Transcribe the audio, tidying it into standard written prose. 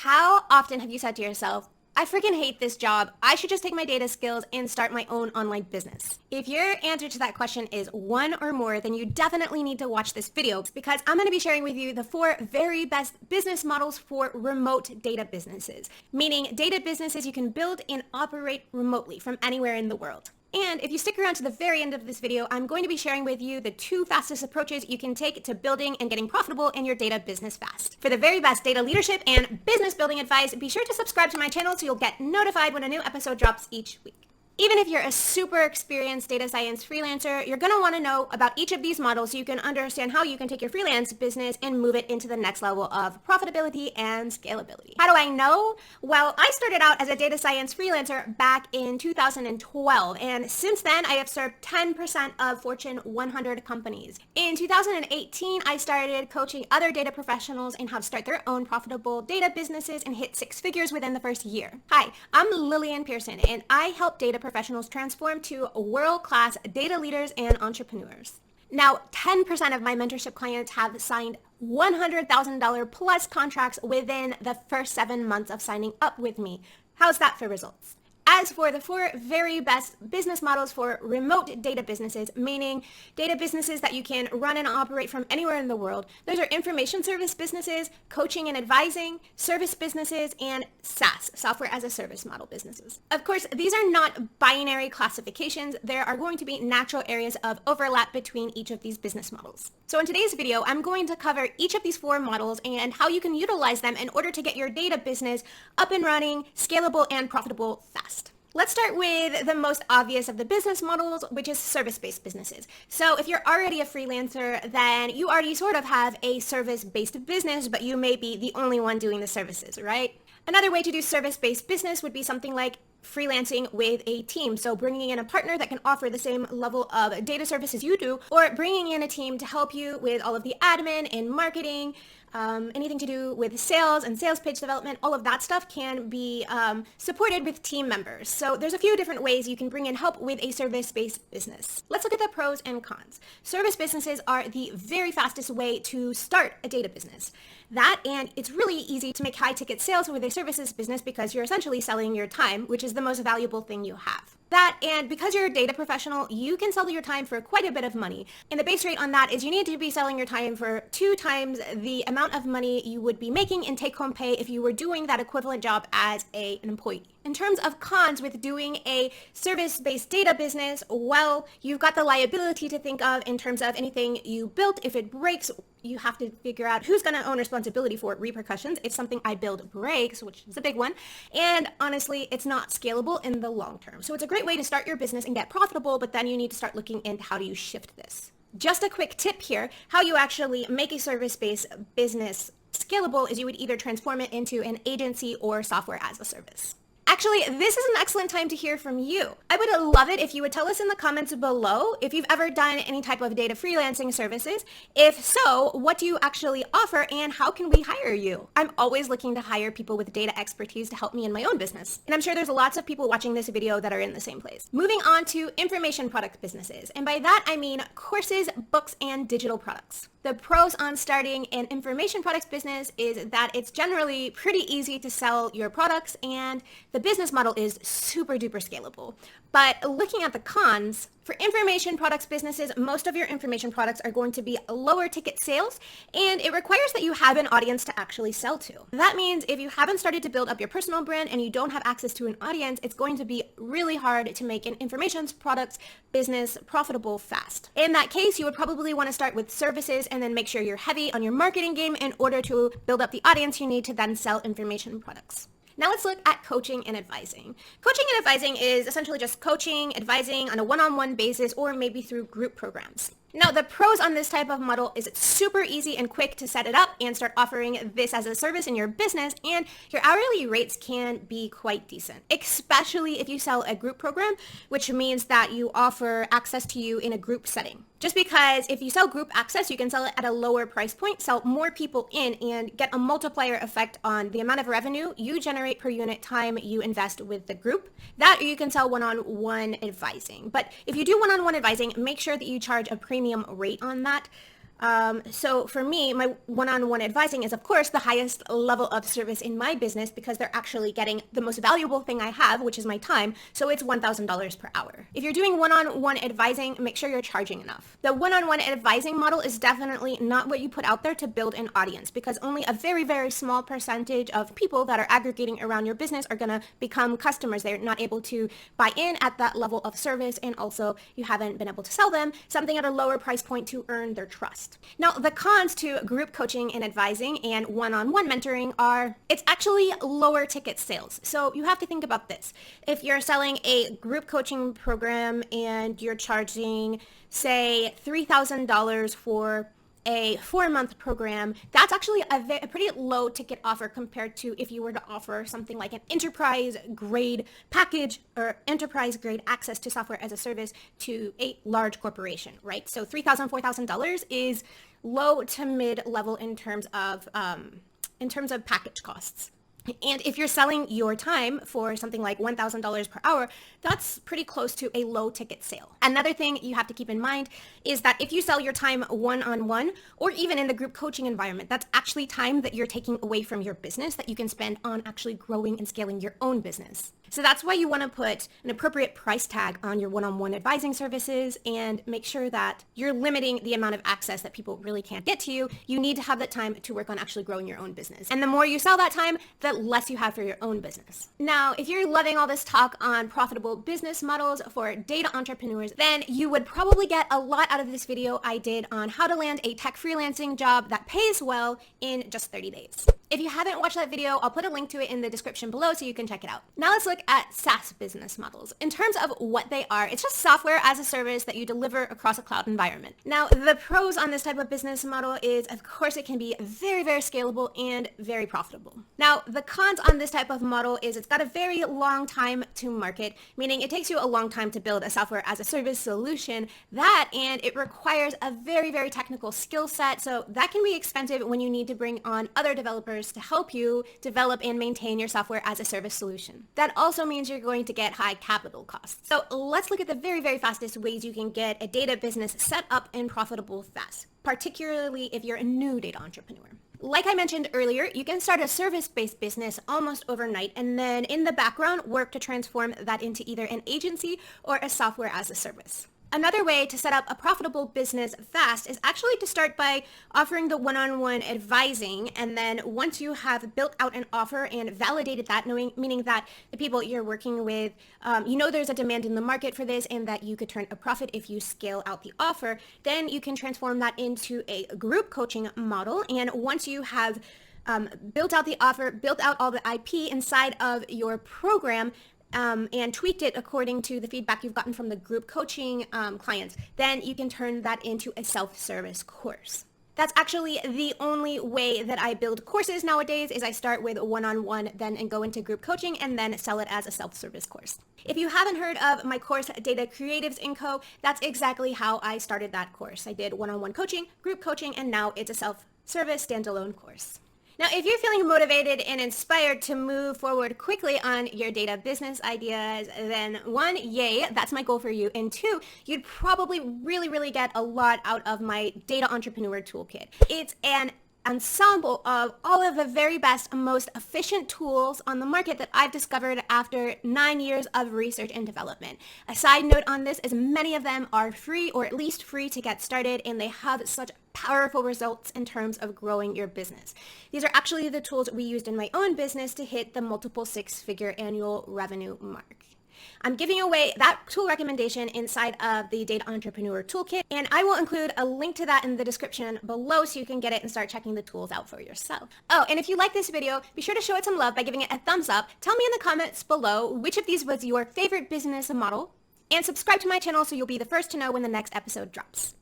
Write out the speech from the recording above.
How often have you said to yourself, I freaking hate this job. I should just take my data skills and start my own online business? If your answer to that question is one or more, then you definitely need to watch this video because I'm going to be sharing with you the 4 very best business models for remote data businesses, meaning data businesses you can build and operate remotely from anywhere in the world. And if you stick around to the very end of this video, I'm going to be sharing with you the 2 fastest approaches you can take to building and getting profitable in your data business fast. For the very best data leadership and business building advice, be sure to subscribe to my channel so you'll get notified when a new episode drops each week. Even if you're a super experienced data science freelancer, you're going to want to know about each of these models so you can understand how you can take your freelance business and move it into the next level of profitability and scalability. How do I know? Well, I started out as a data science freelancer back in 2012, and since then I have served 10% of Fortune 100 companies. In 2018, I started coaching other data professionals in how to start their own profitable data businesses and hit 6 figures within the first year. Hi, I'm Lillian Pierson, and I help data professionals transform to world-class data leaders and entrepreneurs. Now, 10% of my mentorship clients have signed $100,000 plus contracts within the first 7 months of signing up with me. How's that for results? As for the 4 very best business models for remote data businesses, meaning data businesses that you can run and operate from anywhere in the world, those are information service businesses, coaching and advising, service businesses, and SaaS, software as a service model businesses. Of course, these are not binary classifications. There are going to be natural areas of overlap between each of these business models. So in today's video, I'm going to cover each of these 4 models and how you can utilize them in order to get your data business up and running, scalable, and profitable fast. Let's start with the most obvious of the business models, which is service-based businesses. So if you're already a freelancer, then you already sort of have a service-based business, but you may be the only one doing the services, right? Another way to do service-based business would be something like freelancing with a team. So bringing in a partner that can offer the same level of data services you do, or bringing in a team to help you with all of the admin and marketing, anything to do with sales and sales page development, all of that stuff can be supported with team members. So there's a few different ways you can bring in help with a service-based business. Let's look at the pros and cons. Service businesses are the very fastest way to start a data business. That, and it's really easy to make high-ticket sales with a services business because you're essentially selling your time, which is the most valuable thing you have. That, and because you're a data professional, you can sell your time for quite a bit of money. And the base rate on that is you need to be selling your time for 2 times the amount of money you would be making in take-home pay if you were doing that equivalent job as an employee. In terms of cons with doing a service-based data business, well, you've got the liability to think of in terms of anything you built. If it breaks, you have to figure out who's going to own responsibility for repercussions if something I build breaks, which is a big one. And honestly, it's not scalable in the long term. So it's a great way to start your business and get profitable, but then you need to start looking into how do you shift this. Just a quick tip here, how you actually make a service-based business scalable is you would either transform it into an agency or software as a service. Actually, this is an excellent time to hear from you. I would love it if you would tell us in the comments below if you've ever done any type of data freelancing services. If so, what do you actually offer and how can we hire you? I'm always looking to hire people with data expertise to help me in my own business. And I'm sure there's lots of people watching this video that are in the same place. Moving on to information product businesses. And by that, I mean courses, books, and digital products. The pros on starting an information products business is that it's generally pretty easy to sell your products and the business model is super duper scalable. But looking at the cons, for information products businesses, most of your information products are going to be lower ticket sales, and it requires that you have an audience to actually sell to. That means if you haven't started to build up your personal brand and you don't have access to an audience, it's going to be really hard to make an information products business profitable fast. In that case, you would probably want to start with services and then make sure you're heavy on your marketing game in order to build up the audience you need to then sell information products. Now let's look at coaching and advising. Coaching and advising is essentially just coaching, advising on a one-on-one basis or maybe through group programs. Now, the pros on this type of model is it's super easy and quick to set it up and start offering this as a service in your business, and your hourly rates can be quite decent, especially if you sell a group program, which means that you offer access to you in a group setting. Just because if you sell group access, you can sell it at a lower price point, sell more people in, and get a multiplier effect on the amount of revenue you generate per unit time you invest with the group. That, or you can sell one-on-one advising. But if you do one-on-one advising, make sure that you charge a premium rate on that. So for me, my one-on-one advising is of course the highest level of service in my business because they're actually getting the most valuable thing I have, which is my time. So it's $1,000 per hour. If you're doing one-on-one advising, make sure you're charging enough. The one-on-one advising model is definitely not what you put out there to build an audience because only a very, very small percentage of people that are aggregating around your business are going to become customers. They're not able to buy in at that level of service, and also you haven't been able to sell them something at a lower price point to earn their trust. Now, the cons to group coaching and advising and one-on-one mentoring are it's actually lower ticket sales. So you have to think about this. If you're selling a group coaching program and you're charging, say, $3,000 for a 4-month program, that's actually a pretty low ticket offer compared to if you were to offer something like an enterprise grade package or enterprise grade access to software as a service to a large corporation, right? So $3,000, $4,000 is low to mid level in terms of package costs. And if you're selling your time for something like $1,000 per hour, that's pretty close to a low ticket sale. Another thing you have to keep in mind is that if you sell your time one-on-one or even in the group coaching environment, that's actually time that you're taking away from your business that you can spend on actually growing and scaling your own business. So that's why you want to put an appropriate price tag on your one-on-one advising services and make sure that you're limiting the amount of access that people really can't get to you. You need to have that time to work on actually growing your own business. And the more you sell that time, the less you have for your own business. Now, if you're loving all this talk on profitable business models for data entrepreneurs, then you would probably get a lot out of this video I did on how to land a tech freelancing job that pays well in just 30 days. If you haven't watched that video, I'll put a link to it in the description below so you can check it out. Now let's look at SaaS business models. In terms of what they are, it's just software as a service that you deliver across a cloud environment. Now, the pros on this type of business model is, of course, it can be very, very scalable and very profitable. Now, the cons on this type of model is it's got a very long time to market, meaning it takes you a long time to build a software as a service solution. And it requires a very, very technical skill set. So that can be expensive when you need to bring on other developers to help you develop and maintain your software as a service solution. That also means you're going to get high capital costs. So let's look at the very, very fastest ways you can get a data business set up and profitable fast, particularly if you're a new data entrepreneur. Like I mentioned earlier, you can start a service-based business almost overnight and then in the background work to transform that into either an agency or a software as a service. Another way to set up a profitable business fast is actually to start by offering the one-on-one advising, and then once you have built out an offer and validated that, meaning that the people you're working with, there's a demand in the market for this and that you could turn a profit if you scale out the offer, then you can transform that into a group coaching model. And once you have built out the offer, built out all the IP inside of your program, and tweaked it according to the feedback you've gotten from the group coaching clients, then you can turn that into a self-service course. That's actually the only way that I build courses nowadays is I start with one-on-one, then and go into group coaching and then sell it as a self-service course. If you haven't heard of my course, Data Creatives & Co., that's exactly how I started that course. I did one-on-one coaching, group coaching, and now it's a self-service standalone course. Now, if you're feeling motivated and inspired to move forward quickly on your data business ideas, then 1, yay, that's my goal for you. And 2, you'd probably really, really get a lot out of my Data Entrepreneur Toolkit. It's an ensemble of all of the very best, most efficient tools on the market that I've discovered after 9 years of research and development. A side note on this is many of them are free or at least free to get started, and they have such powerful results in terms of growing your business. These are actually the tools we used in my own business to hit the multiple 6-figure annual revenue mark. I'm giving away that tool recommendation inside of the Data Entrepreneur Toolkit, and I will include a link to that in the description below so you can get it and start checking the tools out for yourself. Oh, and if you like this video, be sure to show it some love by giving it a thumbs up. Tell me in the comments below which of these was your favorite business model, and subscribe to my channel so you'll be the first to know when the next episode drops.